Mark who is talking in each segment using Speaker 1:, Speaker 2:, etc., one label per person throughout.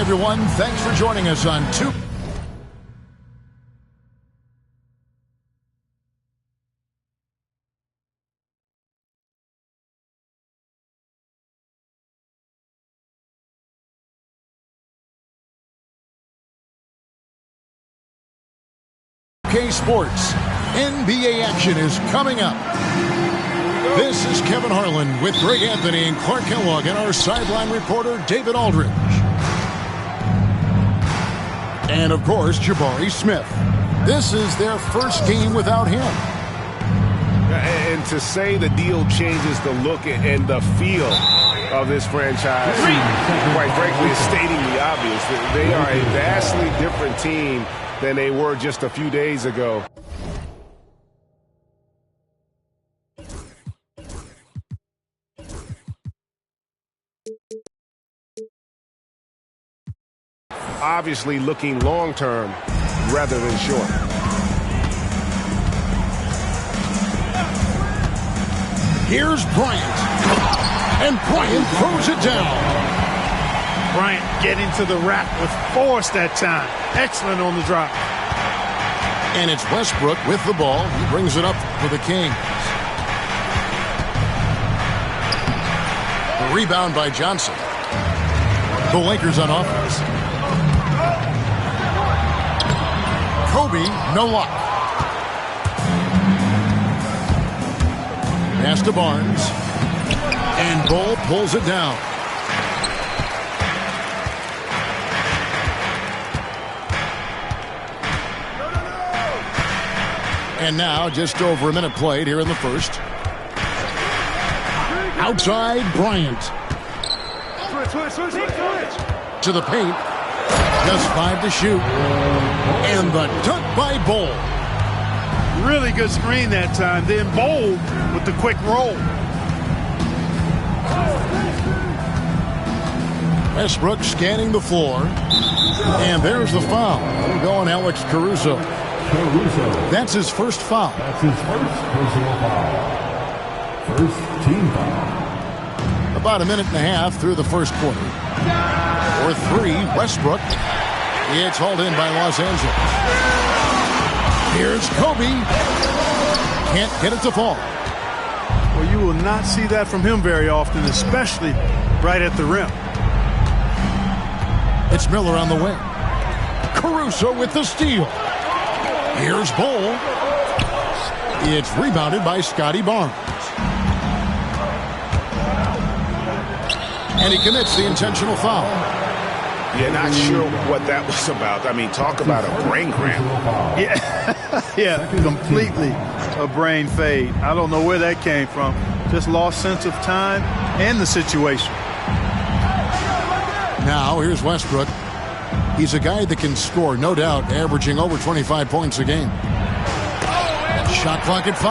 Speaker 1: everyone. Thanks for joining us on 2. Sports. NBA action is coming up. This is Kevin Harlan with Greg Anthony and Clark Kellogg and our sideline reporter David Aldridge. And of course, Jabari Smith. This is their first game without him.
Speaker 2: And to say the deal changes the look and the feel of this franchise, quite frankly, is stating the obvious. They are a vastly different team than they were just a few days ago. Obviously looking long-term rather than short.
Speaker 1: Here's Bryant. And Bryant throws it down.
Speaker 3: Bryant getting to the rack with force that time. Excellent on the drop.
Speaker 1: And it's Westbrook with the ball. He brings it up for the Kings. A rebound by Johnson. The Lakers on offense. Kobe, no luck. Pass to Barnes. And Bull pulls it down. And now, just over a minute played here in the first. Outside, Bryant. To the paint. Just 5 to shoot. And the dunk by Bull.
Speaker 3: Really good screen that time. Then Bull with the quick roll.
Speaker 1: Westbrook scanning the floor. And there's the foul. Going Alex Caruso. That's his first foul.
Speaker 4: That's his first personal foul. First team foul.
Speaker 1: About a minute and a half through the first quarter. For 3, Westbrook. It's hauled in by Los Angeles. Here's Kobe. Can't get it to fall.
Speaker 3: Well, you will not see that from him very often, especially right at the rim.
Speaker 1: It's Miller on the wing. Caruso with the steal. Here's Bull. It's rebounded by Scotty Barnes. And he commits the intentional foul.
Speaker 2: Yeah, not sure what that was about. I mean, talk about a brain cramp.
Speaker 3: Yeah, completely a brain fade. I don't know where that came from. Just lost sense of time and the situation.
Speaker 1: Now, here's Westbrook. He's a guy that can score, no doubt, averaging over 25 points a game. Shot clock at 5.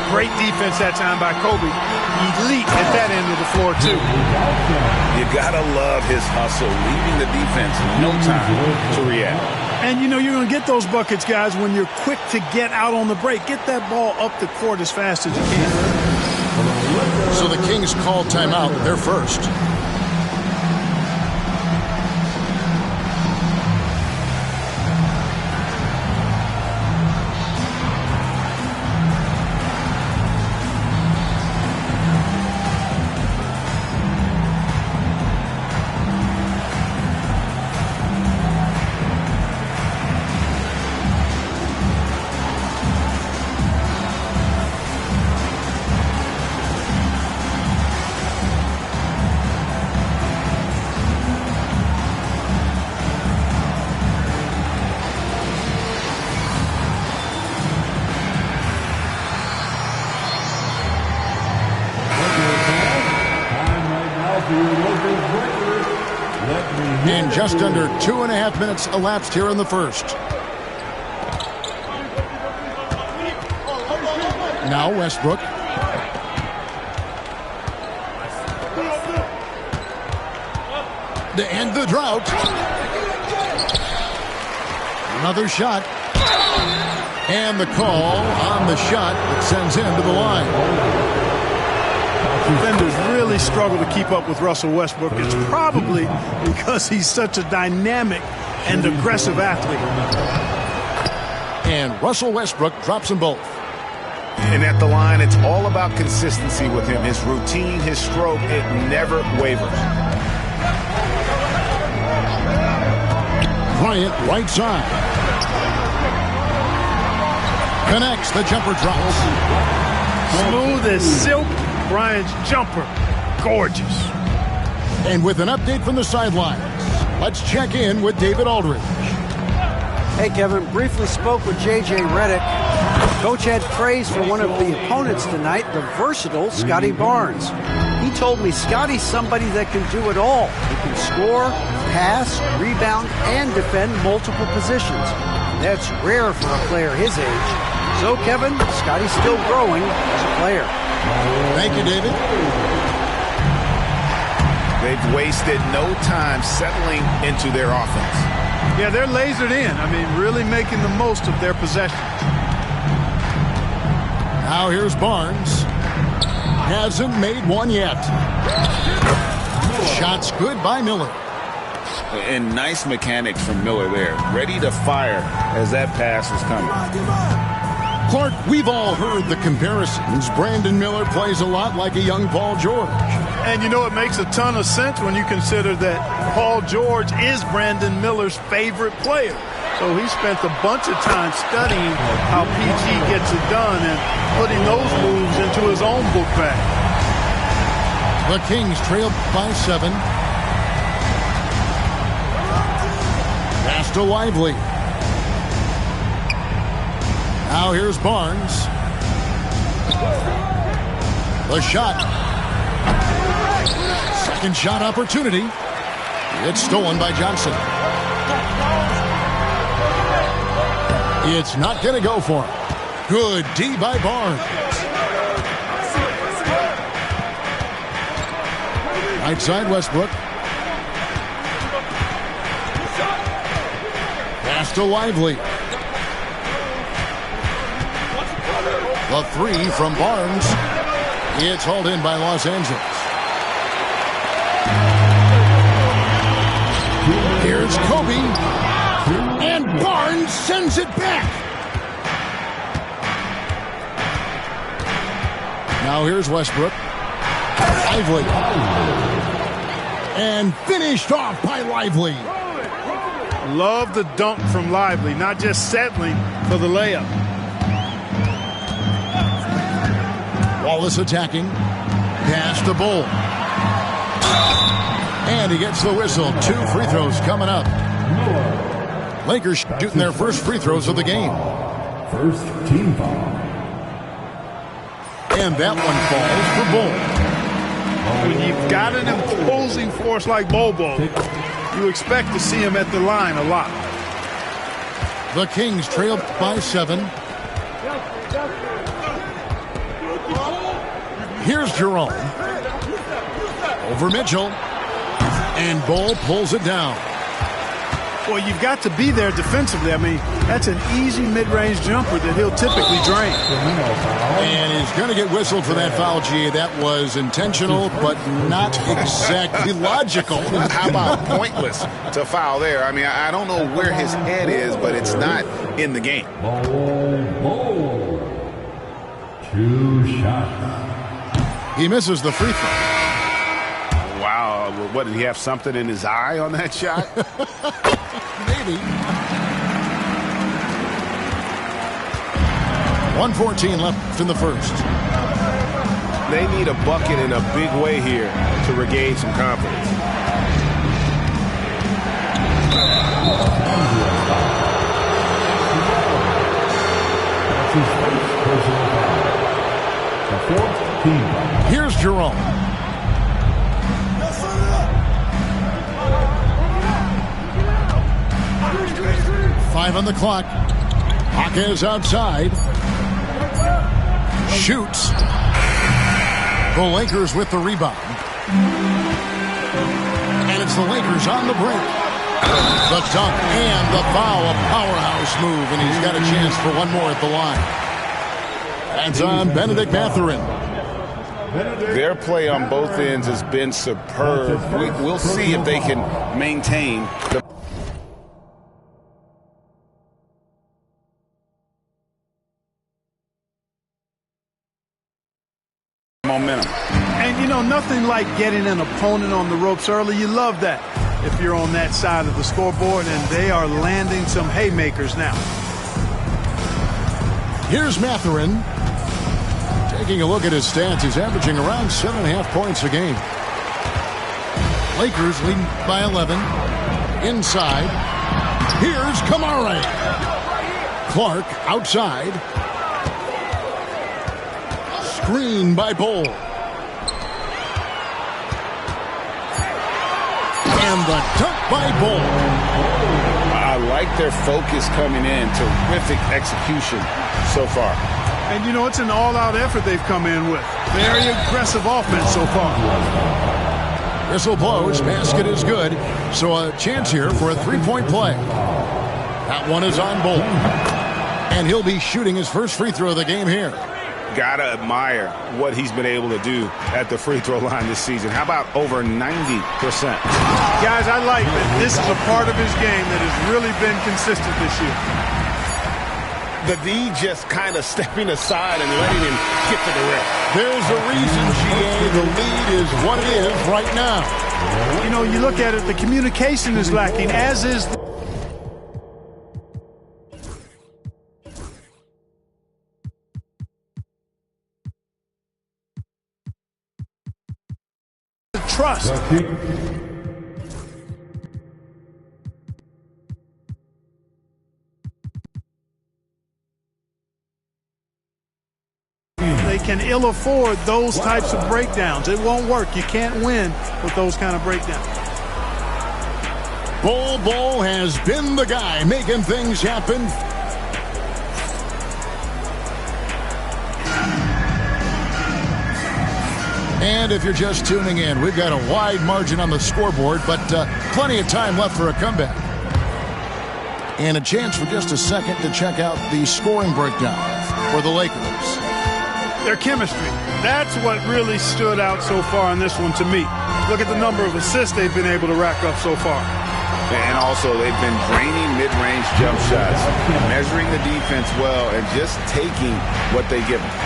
Speaker 3: Great defense that time by Kobe. Elite at that end of the floor, too.
Speaker 5: You gotta love his hustle, leaving the defense no time to react.
Speaker 3: And, you know, you're going to get those buckets, guys, when you're quick to get out on the break. Get that ball up the court as fast as you can.
Speaker 1: So the Kings call timeout. They're first. And just under 2.5 minutes elapsed here in the first. Now Westbrook. To end the drought. Another shot. And the call on the shot that sends him to the line.
Speaker 3: defenders really struggle to keep up with Russell Westbrook. It's probably because he's such a dynamic and aggressive athlete.
Speaker 1: And Russell Westbrook drops them both.
Speaker 2: And at the line, it's all about consistency with him. His routine, his stroke, it never wavers.
Speaker 1: Bryant, right side. Connects, the jumper drops.
Speaker 3: Smooth as silk, Bryant's jumper. Gorgeous.
Speaker 1: And with an update from the sidelines, let's check in with David Aldridge.
Speaker 6: Hey, Kevin. Briefly spoke with J.J. Redick. Coach had praise for one of the opponents tonight, the versatile Scotty Barnes. He told me Scotty's somebody that can do it all. He can score, pass, rebound, and defend multiple positions. That's rare for a player his age. So, Kevin, Scotty's still growing as a player.
Speaker 1: Thank you, David.
Speaker 2: They've wasted no time settling into their offense.
Speaker 3: Yeah, they're lasered in. I mean, really making the most of their possession.
Speaker 1: Now here's Barnes. Hasn't made one yet. Shots good by Miller.
Speaker 5: And nice mechanics from Miller there. Ready to fire as that pass is coming.
Speaker 1: Clark, we've all heard the comparisons. Brandon Miller plays a lot like a young Paul George.
Speaker 3: And you know, it makes a ton of sense when you consider that Paul George is Brandon Miller's favorite player. So he spent a bunch of time studying how PG gets it done and putting those moves into his own book bag.
Speaker 1: The Kings trail by 7. Pass to Lively. Now here's Barnes. The shot. Second shot opportunity. It's stolen by Johnson. It's not going to go for him. Good D by Barnes. Right side Westbrook. Pass to Lively. The 3 from Barnes. It's hauled in by Los Angeles. Here's Kobe. And Barnes sends it back. Now here's Westbrook. Lively. And finished off by Lively.
Speaker 3: Love the dunk from Lively, not just settling for the layup.
Speaker 1: Wallace attacking. Pass to Bull. And he gets the whistle. 2 free throws coming up. Lakers shooting their first free throws of the game.
Speaker 4: First team foul.
Speaker 1: And that one falls for Bull.
Speaker 3: When you've got an imposing force like Bobo, you expect to see him at the line a lot.
Speaker 1: The Kings trail by 7. Here's Jerome. Over Mitchell. And Bull pulls it down.
Speaker 3: Well, you've got to be there defensively. I mean, that's an easy mid-range jumper that he'll typically drain.
Speaker 1: And he's going to get whistled for that foul, G. That was intentional, but not exactly logical.
Speaker 5: How about pointless to foul there? I mean, I don't know where his head is, but it's not in the game.
Speaker 4: Ball. 2 shots.
Speaker 1: He misses the free throw.
Speaker 2: Wow, what, did he have something in his eye on that shot?
Speaker 1: Maybe. 1:14 left in the first.
Speaker 2: They need a bucket in a big way here to regain some confidence.
Speaker 1: Here's Jerome. Five on the clock. Hawkins outside. Shoots. The Lakers with the rebound. And it's the Lakers on the break. The dunk and the foul. A powerhouse move, and he's got a chance for one more at the line. That's on Benedict Mathurin.
Speaker 5: Their play on both ends has been superb. We'll see if they can maintain the momentum.
Speaker 3: And, you know, nothing like getting an opponent on the ropes early. You love that if you're on that side of the scoreboard, and they are landing some haymakers now.
Speaker 1: Here's Mathurin. Taking a look at his stats, he's averaging around 7.5 points a game. Lakers leading by 11. Inside. Here's Kamara. Clark outside. Screen by Bol. And the dunk by Bol.
Speaker 5: I like their focus coming in. Terrific execution so far.
Speaker 3: And, you know, it's an all-out effort they've come in with. Very aggressive offense so far.
Speaker 1: Whistle blows. Basket is good. So a chance here for a three-point play. That one is on Bol. And he'll be shooting his first free throw of the game here.
Speaker 2: Gotta admire what he's been able to do at the free throw line this season. How about over 90%?
Speaker 3: Guys, I like that this is a part of his game that has really been consistent this year.
Speaker 2: The D just kind of stepping aside and letting him get to the rim.
Speaker 1: There's a reason, GA, the lead is what it is right now.
Speaker 3: You know, you look at it, the communication is lacking, as is the trust. They can ill afford those types of breakdowns. It won't work. You can't win with those kind of breakdowns.
Speaker 1: Bol has been the guy making things happen. And if you're just tuning in, we've got a wide margin on the scoreboard, but plenty of time left for a comeback. And a chance for just a second to check out the scoring breakdown for the Lakers.
Speaker 3: Their chemistry. That's what really stood out so far in this one to me. Look at the number of assists they've been able to rack up so far.
Speaker 5: And also, they've been draining mid-range jump shots, measuring the defense well, and just taking what they give them.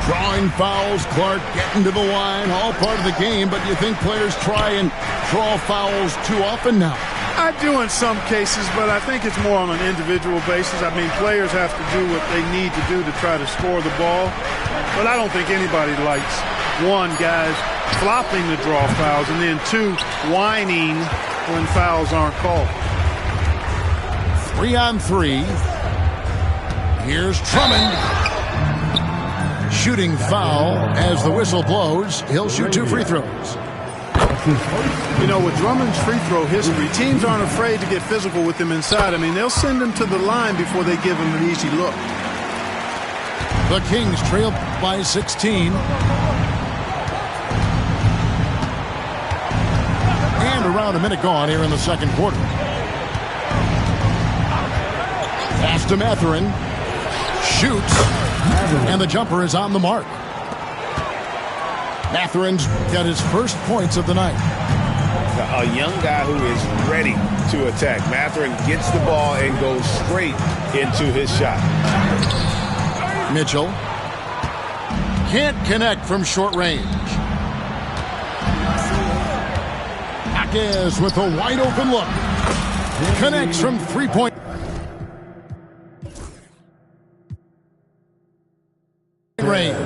Speaker 1: Drawing fouls, Clark getting to the line, all part of the game, but you think players try and draw fouls too often now?
Speaker 3: I do in some cases, but I think it's more on an individual basis. I mean, players have to do what they need to do to try to score the ball. But I don't think anybody likes, one, guys flopping to draw fouls, and then two, whining when fouls aren't called.
Speaker 1: 3-on-3. Here's Drummond. Shooting foul as the whistle blows. He'll shoot 2 free throws.
Speaker 3: You know, with Drummond's free throw history, teams aren't afraid to get physical with him inside. I mean, they'll send him to the line before they give him an easy look.
Speaker 1: The Kings trail by 16. And around a minute gone here in the second quarter. Pass to Mathurin. Shoots. And the jumper is on the mark. Mathurin's got his first points of the night.
Speaker 2: A young guy who is ready to attack. Mathurin gets the ball and goes straight into his shot.
Speaker 1: Mitchell can't connect from short range. Jaquez with a wide open look. Connects from three-point range.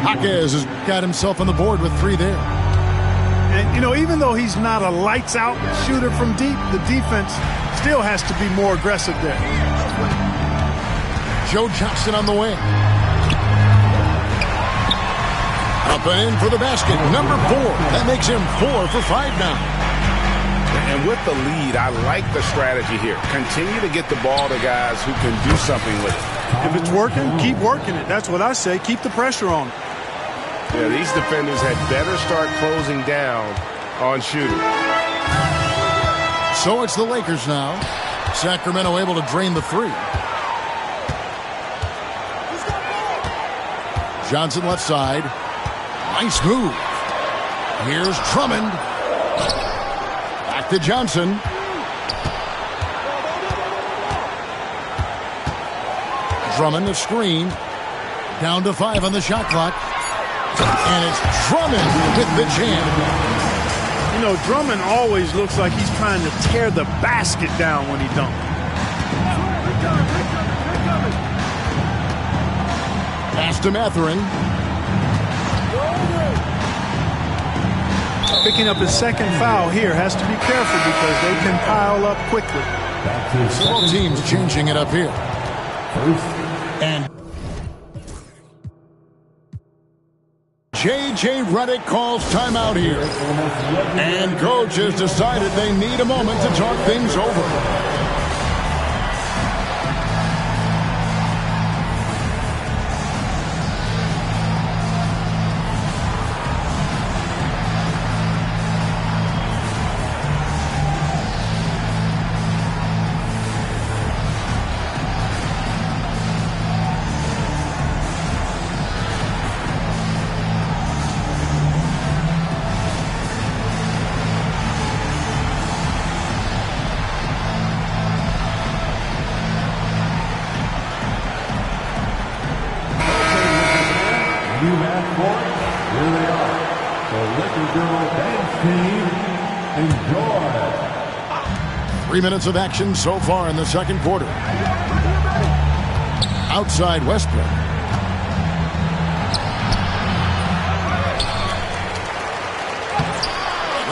Speaker 1: Jaquez has got himself on the board with 3 there.
Speaker 3: And, you know, even though he's not a lights-out shooter from deep, the defense still has to be more aggressive there.
Speaker 1: Joe Johnson on the wing. Up and in for the basket. Number 4. That makes him 4 for 5 now.
Speaker 2: And with the lead, I like the strategy here. Continue to get the ball to guys who can do something with it.
Speaker 3: If it's working, keep working it. That's what I say. Keep the pressure on.
Speaker 2: Yeah, these defenders had better start closing down on shooting.
Speaker 1: So it's the Lakers now. Sacramento able to drain the 3. Johnson left side. Nice move. Here's Drummond. Back to Johnson. Drummond, the screen. Down to 5 on the shot clock. And it's Drummond with the jam.
Speaker 3: You know, Drummond always looks like he's trying to tear the basket down when he dunks.
Speaker 1: Pass to Mathurin.
Speaker 3: Picking up his second foul here. Has to be careful because they can pile up quickly.
Speaker 1: Both teams changing it up here. And J.J. Redick calls timeout here. And coach has decided they need a moment to talk things over.
Speaker 4: Here they are, the Liquor Girl Dance Team. Enjoy.
Speaker 1: 3 minutes of action so far in the second quarter. Outside Westbrook.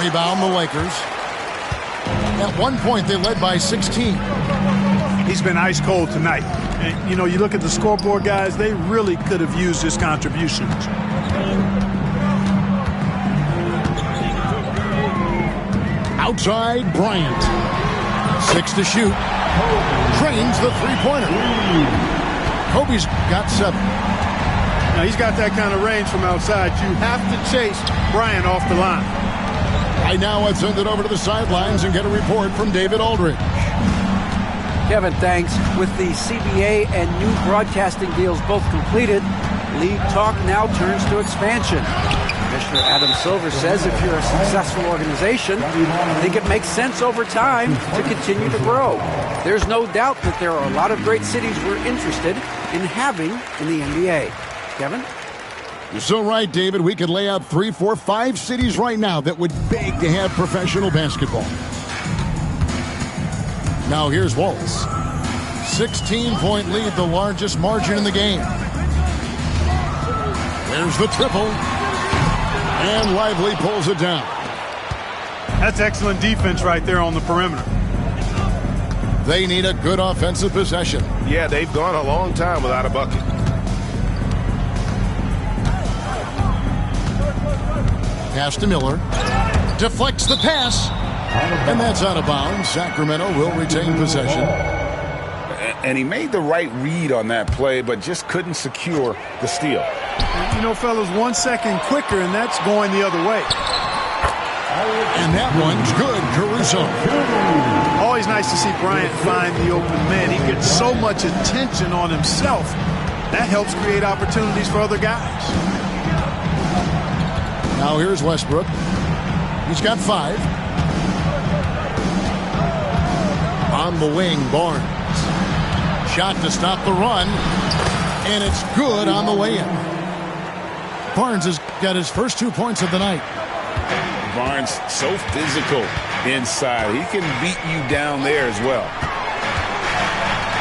Speaker 1: Rebound the Lakers. At one point they led by 16.
Speaker 3: He's been ice cold tonight. And, you know, you look at the scoreboard, guys, they really could have used his contributions.
Speaker 1: Outside Bryant. 6 to shoot. Drains the three-pointer. Kobe's got 7.
Speaker 3: Now, he's got that kind of range from outside. You have to chase Bryant off the line.
Speaker 1: Right now, let's send it over to the sidelines and get a report from David Aldridge.
Speaker 6: Kevin, thanks. With the CBA and new broadcasting deals both completed, league talk now turns to expansion. Commissioner Adam Silver says if you're a successful organization, I think it makes sense over time to continue to grow. There's no doubt that there are a lot of great cities we're interested in having in the NBA. Kevin?
Speaker 1: You're so right, David. We could lay out 3, 4, 5 cities right now that would beg to have professional basketball. Now here's Waltz. 16-point lead, the largest margin in the game. There's the triple. And Lively pulls it down.
Speaker 3: That's excellent defense right there on the perimeter.
Speaker 1: They need a good offensive possession.
Speaker 2: Yeah, they've gone a long time without a bucket.
Speaker 1: Pass to Miller. Deflects the pass. And that's out of bounds. Sacramento will retain possession.
Speaker 5: And he made the right read on that play, but just couldn't secure the steal.
Speaker 3: You know, fellas, 1 second quicker, and that's going the other way.
Speaker 1: And that one's good, Caruso.
Speaker 3: Always nice to see Bryant find the open man. He gets so much attention on himself. That helps create opportunities for other guys.
Speaker 1: Now here's Westbrook. He's got 5. On the wing, Barnes. Shot to stop the run. And it's good on the way in. Barnes has got his first 2 points of the night.
Speaker 5: Barnes, so physical inside. He can beat you down there as well.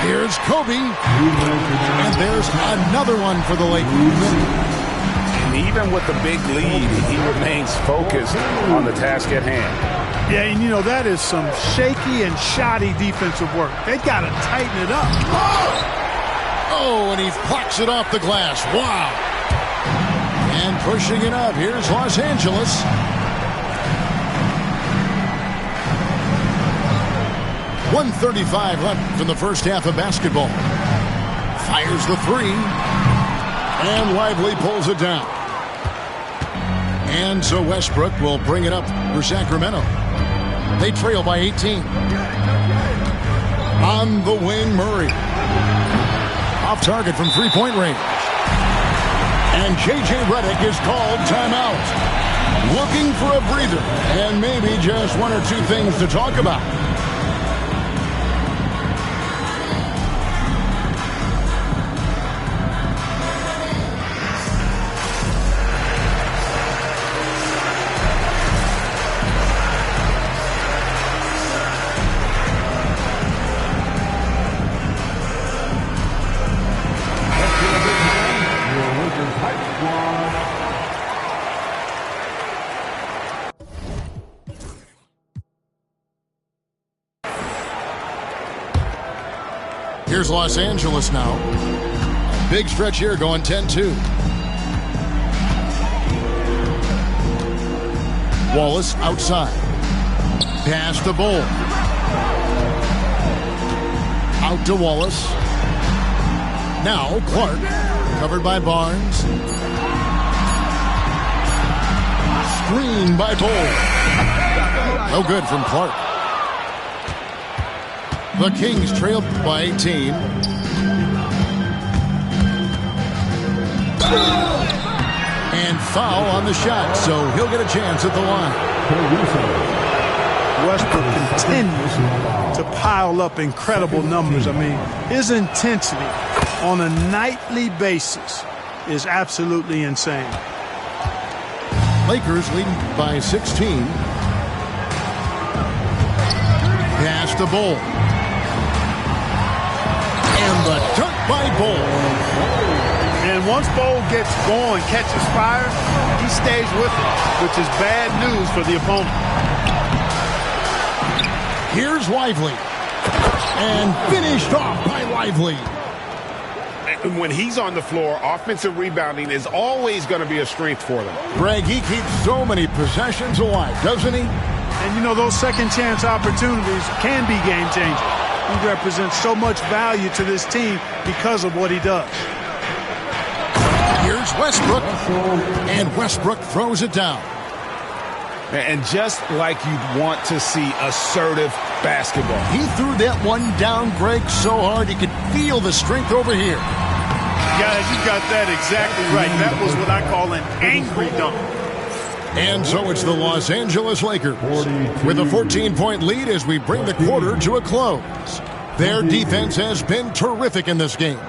Speaker 1: Here's Kobe. And there's another one for the Lakers.
Speaker 5: And even with the big lead, he remains focused on the task at hand.
Speaker 3: Yeah, and you know, that is some shaky and shoddy defensive work. They got to tighten it up.
Speaker 1: Oh, and he plucks it off the glass. Wow. And pushing it up. Here's Los Angeles. .135 left in the first half of basketball. Fires the 3. And Lively pulls it down. And so Westbrook will bring it up for Sacramento. They trail by 18. On the wing, Murray. Off target from three-point range. And J.J. Redick is called timeout. Looking for a breather and maybe just one or two things to talk about. Here's Los Angeles now. Big stretch here going 10-2. Wallace outside. Pass to Bull. Out to Wallace. Now Clark. Covered by Barnes. Screen by Bull. No good from Clark. The Kings trailed by 18. And foul on the shot, so he'll get a chance at the line.
Speaker 3: Westbrook continues to pile up incredible numbers. I mean, his intensity on a nightly basis is absolutely insane.
Speaker 1: Lakers leading by 16. Pass to Bull. And the dunk by Bull.
Speaker 3: And once Bull gets going, catches fire, he stays with it, which is bad news for the opponent.
Speaker 1: Here's Lively. And finished off by Lively.
Speaker 2: And when he's on the floor, offensive rebounding is always going to be a strength for them.
Speaker 1: Greg, he keeps so many possessions alive, doesn't he?
Speaker 3: And, you know, those second chance opportunities can be game-changing. He represents so much value to this team because of what he does.
Speaker 1: Here's Westbrook. And Westbrook throws it down.
Speaker 2: And just like you'd want to see assertive basketball.
Speaker 1: He threw that one down, Greg, so hard he could feel the strength over here.
Speaker 3: Guys, you got that exactly right. That was what I call an angry dunk.
Speaker 1: And so it's the Los Angeles Lakers with a 14-point lead as we bring the quarter to a close. Their defense has been terrific in this game.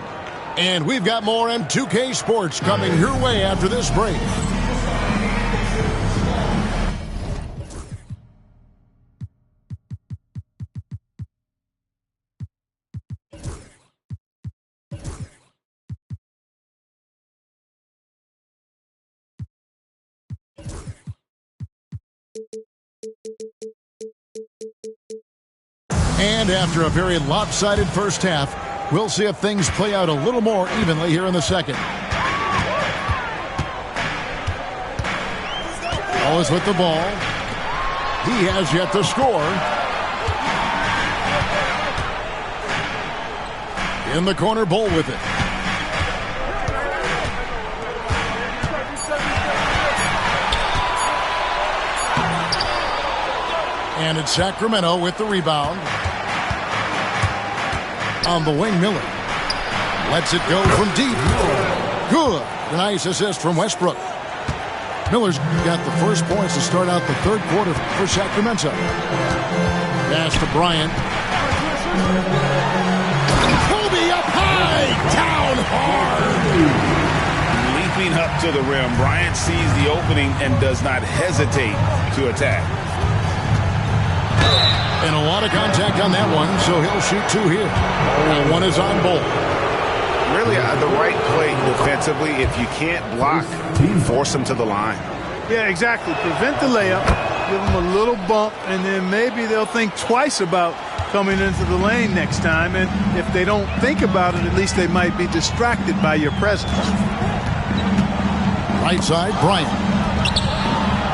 Speaker 1: And we've got more M2K Sports coming your way after this break. And after a very lopsided first half, we'll see if things play out a little more evenly here in the second. Wallace with the ball. He has yet to score. In the corner, Bull with it. And it's Sacramento with the rebound. On the wing, Miller. Lets it go from deep. Good. A nice assist from Westbrook. Miller's got the first points to start out the third quarter for Sacramento. Pass to Bryant. Kobe up high. Down hard.
Speaker 5: Leaping up to the rim, Bryant sees the opening and does not hesitate to attack.
Speaker 1: And a lot of contact on that one, so he'll shoot two here. And one is on Bull.
Speaker 2: Really, the right play defensively. If you can't block, force him to the line.
Speaker 3: Yeah, exactly. Prevent the layup, give them a little bump, and then maybe they'll think twice about coming into the lane next time. And if they don't think about it, at least they might be distracted by your presence.
Speaker 1: Right side, Bryant.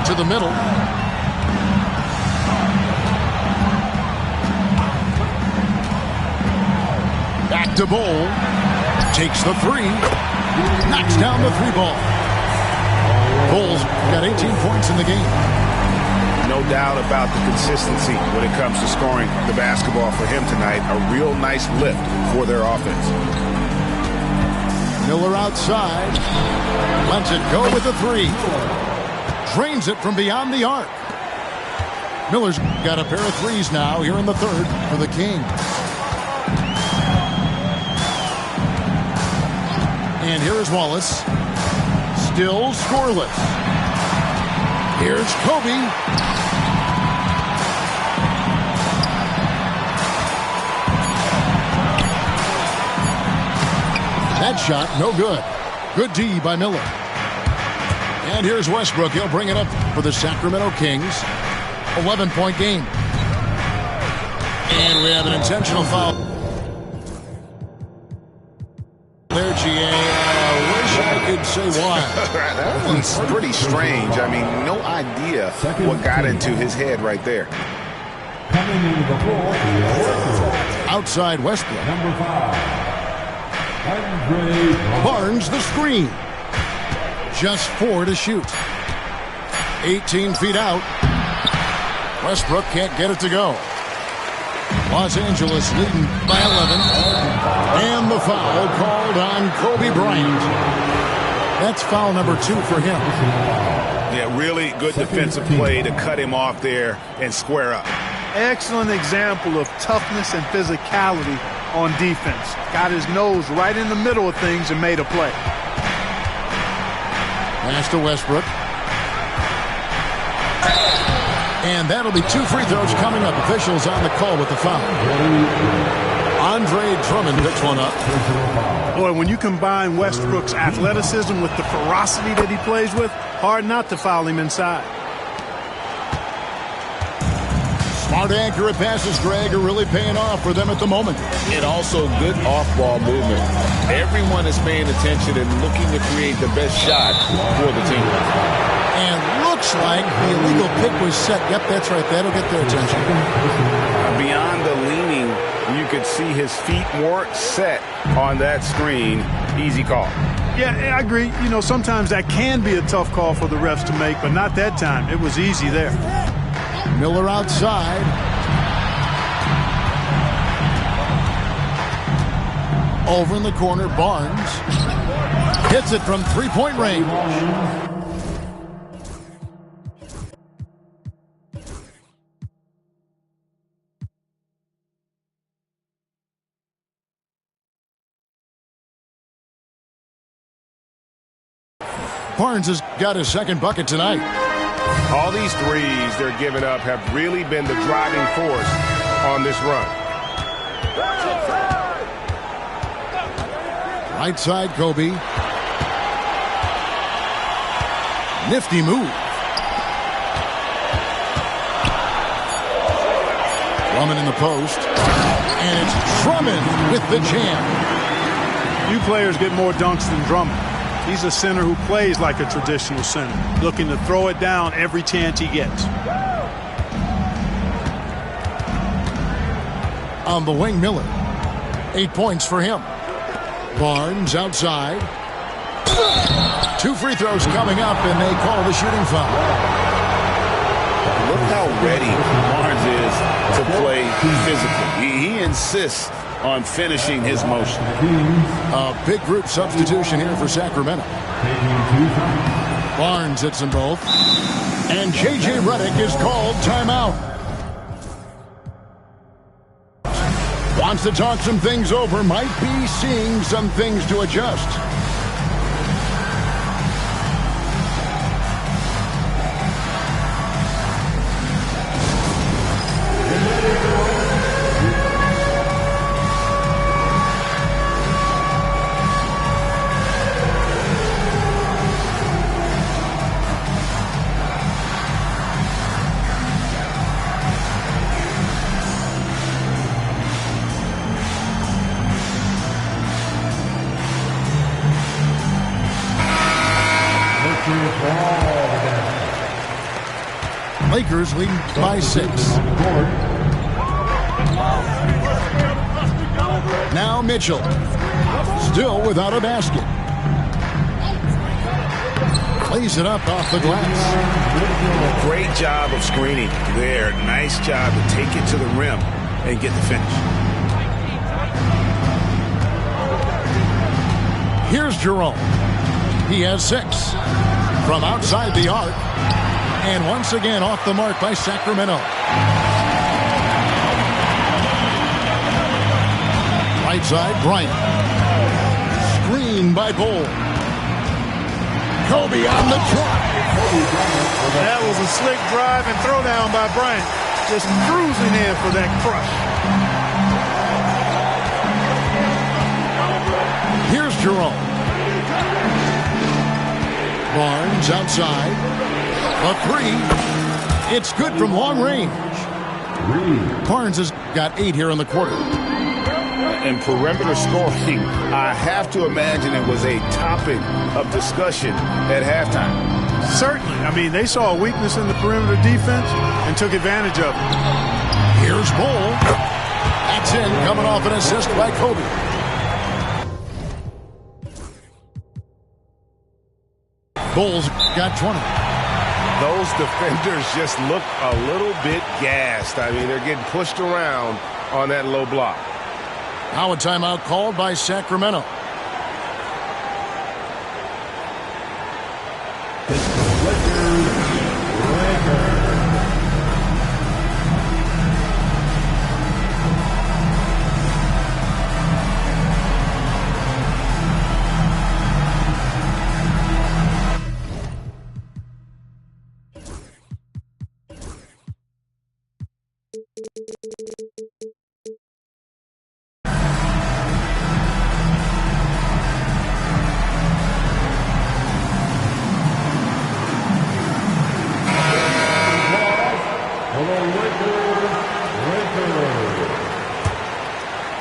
Speaker 1: To the middle. Back to Bull. Takes the three. Knocks down the three ball. Bull's got 18 points in the game.
Speaker 2: No doubt about the consistency when it comes to scoring the basketball for him tonight. A real nice lift for their offense.
Speaker 1: Miller outside. Lets it go with the three. Drains it from beyond the arc. Miller's got a pair of threes now here in the third for the Kings. And here is Wallace. Still scoreless. Here's Kobe. That shot, no good. Good D by Miller. And here's Westbrook. He'll bring it up for the Sacramento Kings. 11-point game. And we have an intentional foul. There, GA. I wish I could say why.
Speaker 5: That one's pretty strange. I mean, no idea what got into his head right there.
Speaker 4: Coming into the floor,
Speaker 1: Outside Westbrook.
Speaker 4: number 5. Andre
Speaker 1: Barnes the screen. Just 4 to shoot. 18 feet out. Westbrook can't get it to go. Los Angeles leading by 11. And the foul called on Kobe Bryant. That's foul number 2 for him.
Speaker 5: Yeah, really good defensive play to cut him off there and square up.
Speaker 3: Excellent example of toughness and physicality on defense. Got his nose right in the middle of things and made a play.
Speaker 1: Pass to Westbrook. And that'll be 2 free throws coming up. Officials on the call with the foul. Andre Drummond picks one up.
Speaker 3: Boy, when you combine Westbrook's athleticism with the ferocity that he plays with, hard not to foul him inside.
Speaker 1: Smart, accurate passes, Greg, are really paying off for them at the moment.
Speaker 5: And also good off-ball movement. Everyone is paying attention and looking to create the best shot for the team.
Speaker 1: And looks like the illegal pick was set. Yep, that's right. That'll get their attention.
Speaker 5: Beyond the leaning, you could see his feet more set on that screen. Easy call.
Speaker 3: Yeah, I agree. You know, sometimes that can be a tough call for the refs to make, but not that time. It was easy there.
Speaker 1: Miller outside. Over in the corner, Barnes hits it from three-point range. Barnes has got his second bucket tonight.
Speaker 2: All these threes they're giving up have really been the driving force on this run.
Speaker 1: Right side, Kobe. Nifty move. Drummond in the post. And it's Drummond with the jam.
Speaker 3: Few players get more dunks than Drummond. He's a center who plays like a traditional center, looking to throw it down every chance he gets.
Speaker 1: On the wing, Miller. 8 points for him. Barnes outside. 2 free throws coming up, and they call the shooting foul.
Speaker 5: Look how ready Barnes is to play physically. He insists on finishing his motion.
Speaker 1: A big group substitution here for Sacramento. Barnes hits them both. And J.J. Redick is called timeout. Wants to talk some things over. Might be seeing some things to adjust. Lakers leading by 6. Now Mitchell. Still without a basket. Plays it up off the glass.
Speaker 5: Great job of screening there. Nice job to take it to the rim and get the finish.
Speaker 1: Here's Jerome. He has 6 from outside the arc. And once again off the mark by Sacramento. Right side, Bryant. Screen by Bull. Kobe on the track.
Speaker 3: That was a slick drive and throwdown by Bryant. Just cruising in for that crush.
Speaker 1: Here's Jerome. Barnes outside. A 3. It's good from long range. Barnes has got 8 here in the quarter.
Speaker 5: And perimeter scoring, I have to imagine it was a topic of discussion at halftime.
Speaker 3: Certainly. I mean, they saw a weakness in the perimeter defense and took advantage of it.
Speaker 1: Here's Bull. That's in, coming off an assist by Kobe. Bull's got 20.
Speaker 2: Those defenders just look a little bit gassed. I mean, they're getting pushed around on that low block.
Speaker 1: Now a timeout called by Sacramento.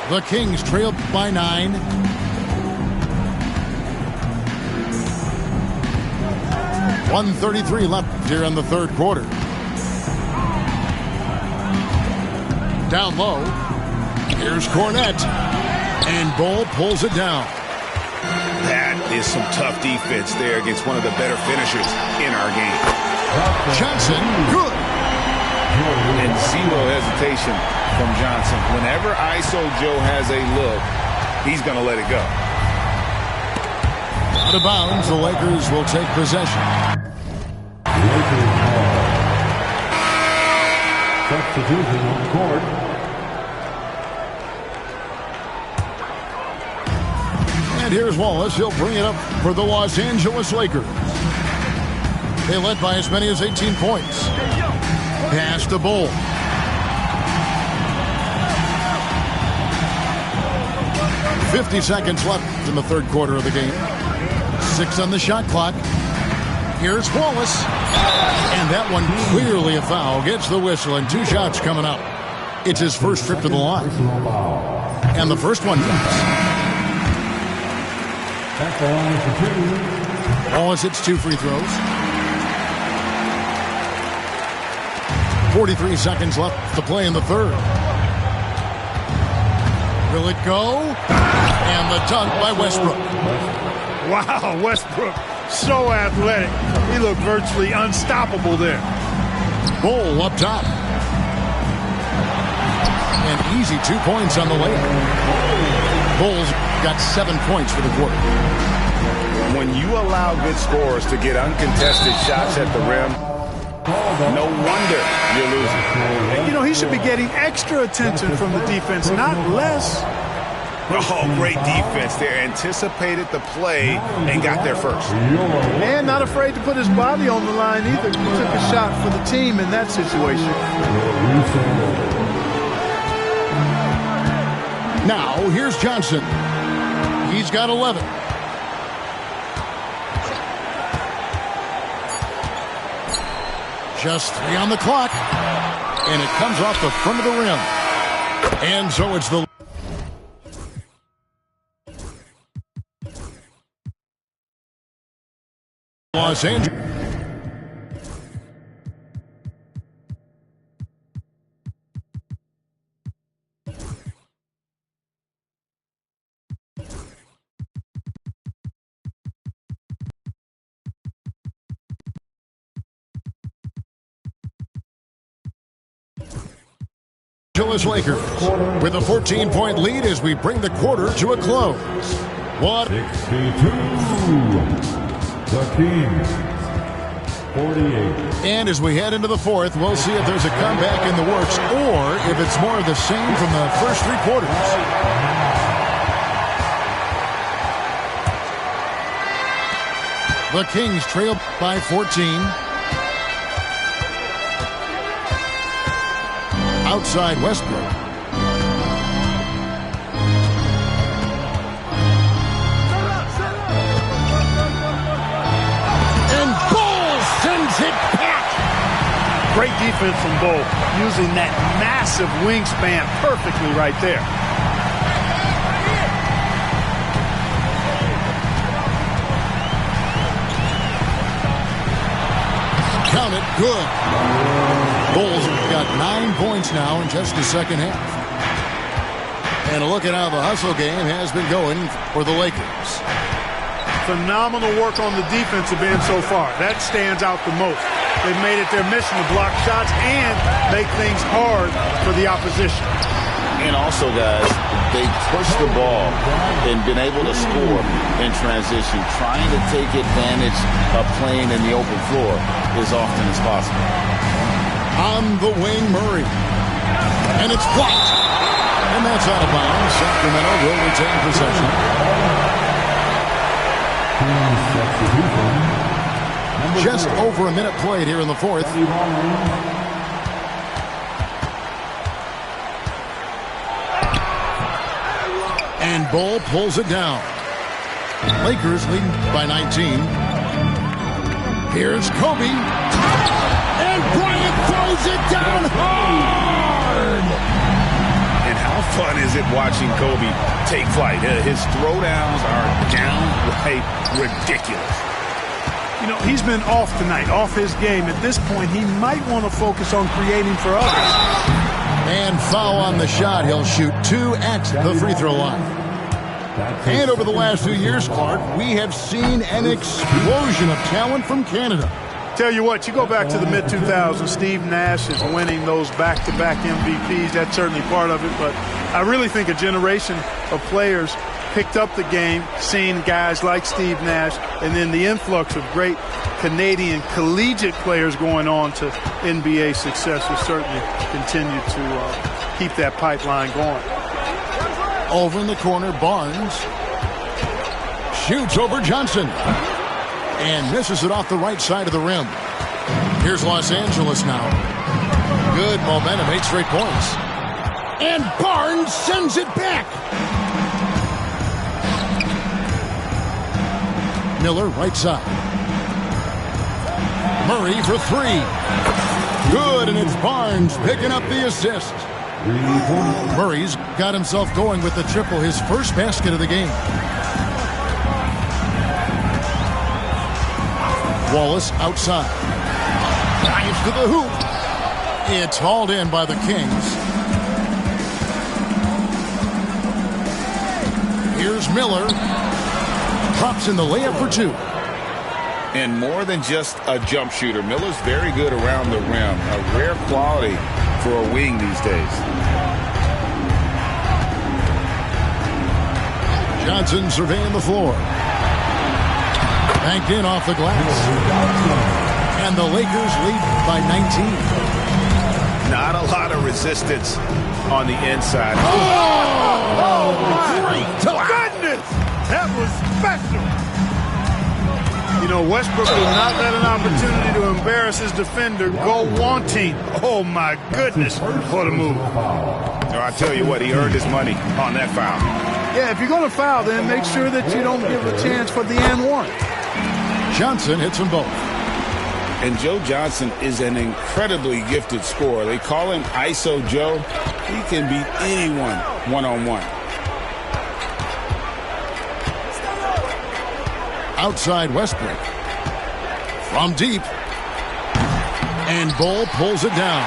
Speaker 1: The Kings trail by 9. .133 left here in the third quarter. Down low. Here's Cornette. And Bull pulls it down.
Speaker 5: That is some tough defense there against one of the better finishers in our game.
Speaker 1: Johnson, good.
Speaker 5: And zero hesitation from Johnson. Whenever ISO Joe has a look, he's going to let it go.
Speaker 1: Out of bounds, the Lakers will take possession.
Speaker 4: Substitution on court.
Speaker 1: And here's Wallace. He'll bring it up for the Los Angeles Lakers. They led by as many as 18 points. Pass to Bull. .50 seconds left in the third quarter of the game. 6 on the shot clock. Here's Wallace. And that one clearly a foul. Gets the whistle and 2 shots coming up. It's his first trip to the line. And the first one drops. Wallace hits 2 free throws. 43 seconds left to play in the third. Will it go? And the dunk by Westbrook.
Speaker 3: Wow, Westbrook, so athletic. He looked virtually unstoppable there.
Speaker 1: Bull up top. An easy 2 points on the layup. Bull's got 7 points for the quarter.
Speaker 5: When you allow good scorers to get uncontested shots at the rim, no wonder you're losing.
Speaker 3: And, you know, he should be getting extra attention from the defense, not less.
Speaker 5: Oh, great defense there. Anticipated the play and got there first.
Speaker 3: And not afraid to put his body on the line either. He took a shot for the team in that situation.
Speaker 1: Now, here's Johnson. He's got 11. Just 3 on the clock. And it comes off the front of the rim. And so it's the Los Angeles. Lakers with a 14-point lead as we bring the quarter to a close. What?
Speaker 4: 62. The Kings. 48.
Speaker 1: And as we head into the fourth, we'll see if there's a comeback in the works or if it's more of the same from the first three quarters. The Kings trail by 14. Outside Westbrook. And Bull sends it back.
Speaker 3: Great defense from Bull, using that massive wingspan perfectly right there.
Speaker 1: Count it, good. Bulls got 9 points now in just the second half. And a look at how the hustle game has been going for the Lakers.
Speaker 3: Phenomenal work on the defensive end so far. That stands out the most. They've made it their mission to block shots and make things hard for the opposition.
Speaker 5: And also, guys, they pushed the ball and been able to score in transition, trying to take advantage of playing in the open floor as often as possible.
Speaker 1: On the wing, Murray. And it's blocked. And that's out of bounds. Sacramento will retain possession. Just over a minute played here in the fourth. And Bull pulls it down. Lakers leading by 19. Here's Kobe. And Bryant throws it down hard.
Speaker 5: And how fun is it watching Kobe take flight? His throwdowns are downright ridiculous.
Speaker 3: You know, he's been off tonight, off his game. At this point, he might want to focus on creating for others.
Speaker 1: And foul on the shot. He'll shoot 2 at the free throw line. And over the last few years, Clark, we have seen an explosion of talent from Canada.
Speaker 3: Tell you what, you go back to the mid-2000s, Steve Nash is winning those back-to-back MVPs. That's certainly part of it. But I really think a generation of players picked up the game, seeing guys like Steve Nash, and then the influx of great Canadian collegiate players going on to NBA success will certainly continue to keep that pipeline going.
Speaker 1: Over in the corner, Barnes shoots over Johnson and misses it off the right side of the rim. Here's Los Angeles now. Good momentum, 8 straight points. And Barnes sends it back. Miller, right side. Murray for 3. Good, and it's Barnes picking up the assist. Murray's got himself going with the triple, his first basket of the game. Wallace outside. Drives to the hoop. It's hauled in by the Kings. Here's Miller. Drops in the layup for 2.
Speaker 5: And more than just a jump shooter, Miller's very good around the rim. A rare quality for a wing these days.
Speaker 1: Johnson surveying the floor. Banked in off the glass. And the Lakers lead by 19.
Speaker 5: Not a lot of resistance on the inside.
Speaker 3: Oh my goodness! That was special. You know, Westbrook will not let an opportunity to embarrass his defender go wanting. Oh, my goodness. What a move.
Speaker 5: I tell you what, he earned his money on that foul.
Speaker 3: Yeah, if you're going to foul, then make sure that you don't give a chance for the and one.
Speaker 1: Johnson hits them both.
Speaker 5: And Joe Johnson is an incredibly gifted scorer. They call him ISO Joe. He can beat anyone one-on-one.
Speaker 1: Outside Westbrook. From deep. And Bull pulls it down.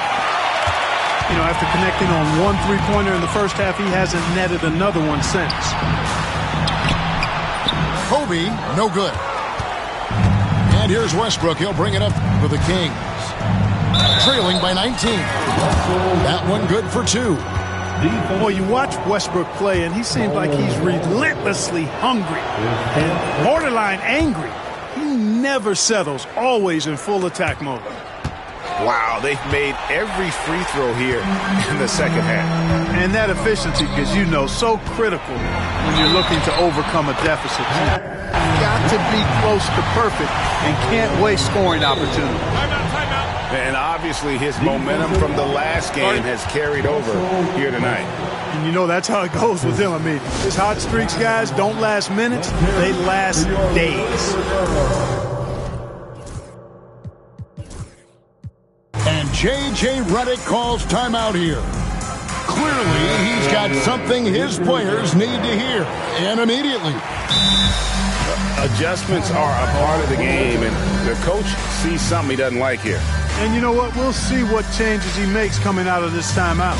Speaker 3: You know, after connecting on 1 3-pointer in the first half, he hasn't netted another one since.
Speaker 1: Kobe, no good. And here's Westbrook. He'll bring it up for the Kings. Trailing by 19. That one good for 2.
Speaker 3: Well, you watch Westbrook play, and he seems like he's relentlessly hungry and borderline angry. He never settles, always in full attack mode.
Speaker 2: Wow, they've made every free throw here in the second half.
Speaker 3: And that efficiency, because you know, so critical when you're looking to overcome a deficit. You've got to be close to perfect and can't waste scoring opportunity.
Speaker 2: And obviously his momentum from the last game has carried over here tonight.
Speaker 3: And you know that's how it goes with him. I mean, his hot streaks, guys, don't last minutes. They last days.
Speaker 1: And J.J. Redick calls timeout here. Clearly, he's got something his players need to hear, and immediately.
Speaker 2: Adjustments are a part of the game, and the coach sees something he doesn't like here.
Speaker 3: And you know what? We'll see what changes he makes coming out of this timeout.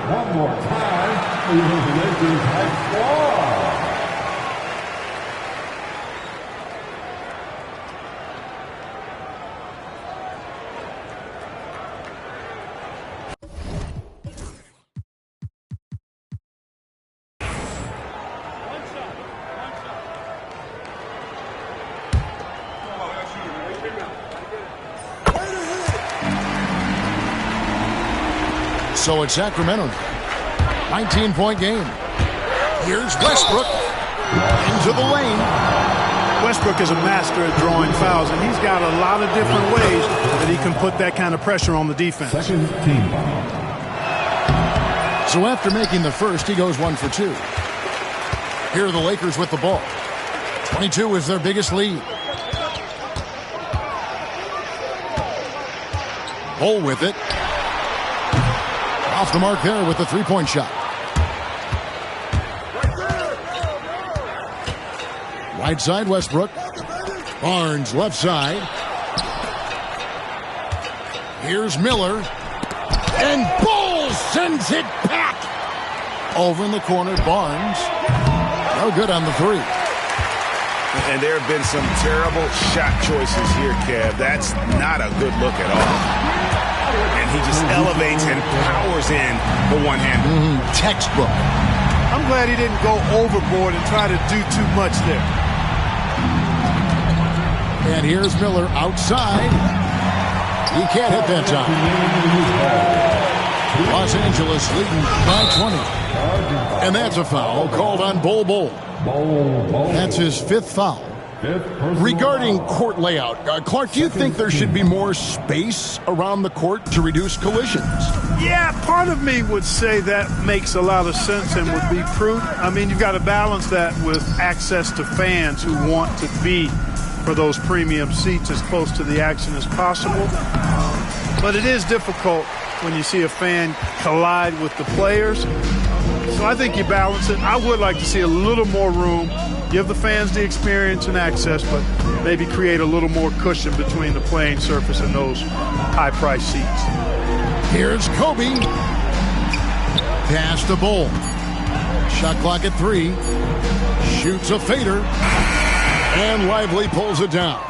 Speaker 4: One more time, the Lakers have scored.
Speaker 1: So it's Sacramento. 19-point game. Here's Westbrook into the lane.
Speaker 3: Westbrook is a master at drawing fouls, and he's got a lot of different ways that he can put that kind of pressure on the defense.
Speaker 4: Second team foul.
Speaker 1: So after making the first, he goes 1 for 2. Here are the Lakers with the ball. 22 is their biggest lead. Bull with it. Off the mark there with the three-point shot. Right side, Westbrook. Barnes, left side. Here's Miller. And Bull sends it back. Over in the corner, Barnes. No good on the three.
Speaker 2: And there have been some terrible shot choices here, Kev. That's not a good look at all. And he just elevates and powers in the one-hander.
Speaker 1: Textbook.
Speaker 3: I'm glad he didn't go overboard and try to do too much there.
Speaker 1: And here's Miller outside. He can't hit that time. Los Angeles leading by 20. And that's a foul called on Bull. That's his 5th foul. Regarding court layout, Clark, do you think there should be more space around the court to reduce collisions?
Speaker 3: Yeah, part of me would say that makes a lot of sense and would be prudent. I mean, you've got to balance that with access to fans who want to be for those premium seats as close to the action as possible. But it is difficult when you see a fan collide with the players. So I think you balance it. I would like to see a little more room, give the fans the experience and access, but maybe create a little more cushion between the playing surface and those high-priced seats.
Speaker 1: Here's Kobe. Pass to Bull. Shot clock at 3. Shoots a fader. And Lively pulls it down.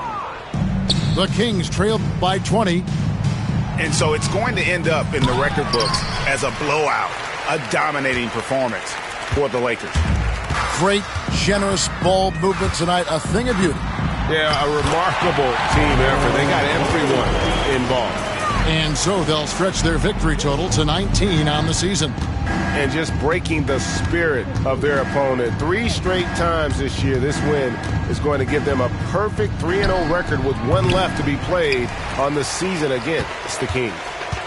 Speaker 1: The Kings trail by 20.
Speaker 2: And so it's going to end up in the record books as a blowout, a dominating performance for the Lakers.
Speaker 1: Great, generous ball movement tonight, a thing of beauty.
Speaker 2: Yeah, a remarkable team effort. They got everyone involved.
Speaker 1: And so they'll stretch their victory total to 19 on the season.
Speaker 2: And just breaking the spirit of their opponent 3 straight times this year. This win is going to give them a perfect 3-0 record with 1 left to be played on the season against the Kings.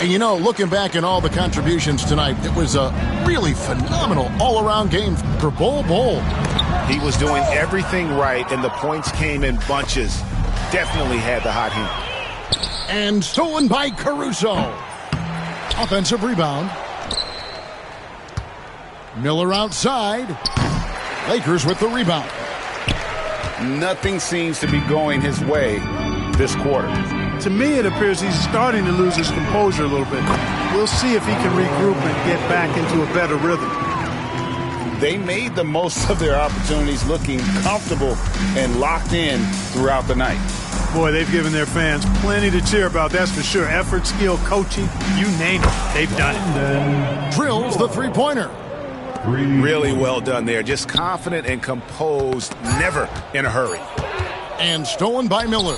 Speaker 1: And you know, looking back at all the contributions tonight, it was a really phenomenal all-around game for Bull.
Speaker 2: He was doing everything right, and the points came in bunches. Definitely had the hot hand.
Speaker 1: And stolen by Caruso. Offensive rebound. Miller outside. Lakers with the rebound.
Speaker 5: Nothing seems to be going his way this quarter.
Speaker 3: To me, it appears he's starting to lose his composure a little bit. We'll see if he can regroup and get back into a better rhythm.
Speaker 5: They made the most of their opportunities, looking comfortable and locked in throughout the night.
Speaker 3: Boy, they've given their fans plenty to cheer about, that's for sure. Effort, skill, coaching, you name it, they've done it.
Speaker 1: Drills the three-pointer.
Speaker 2: Really well done there. Just confident and composed, never in a hurry.
Speaker 1: And stolen by Miller.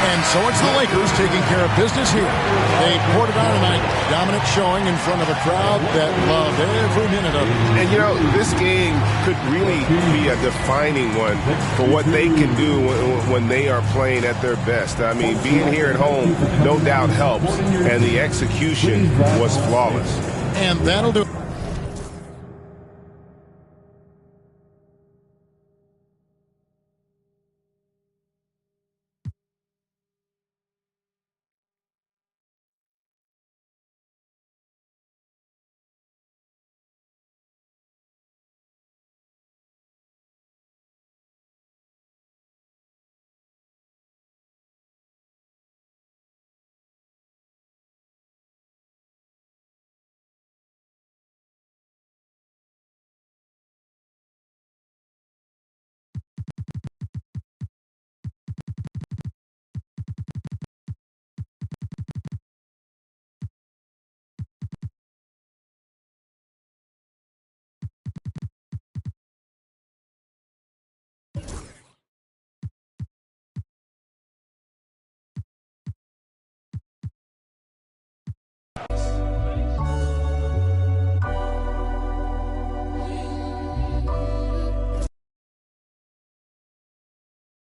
Speaker 1: And so it's the Lakers taking care of business here. They poured it on tonight. Dominant showing in front of a crowd that loved every minute of it.
Speaker 2: And, you know, this game could really be a defining one for what they can do when they are playing at their best. I mean, being here at home no doubt helps, and the execution was flawless.
Speaker 1: And that'll do it.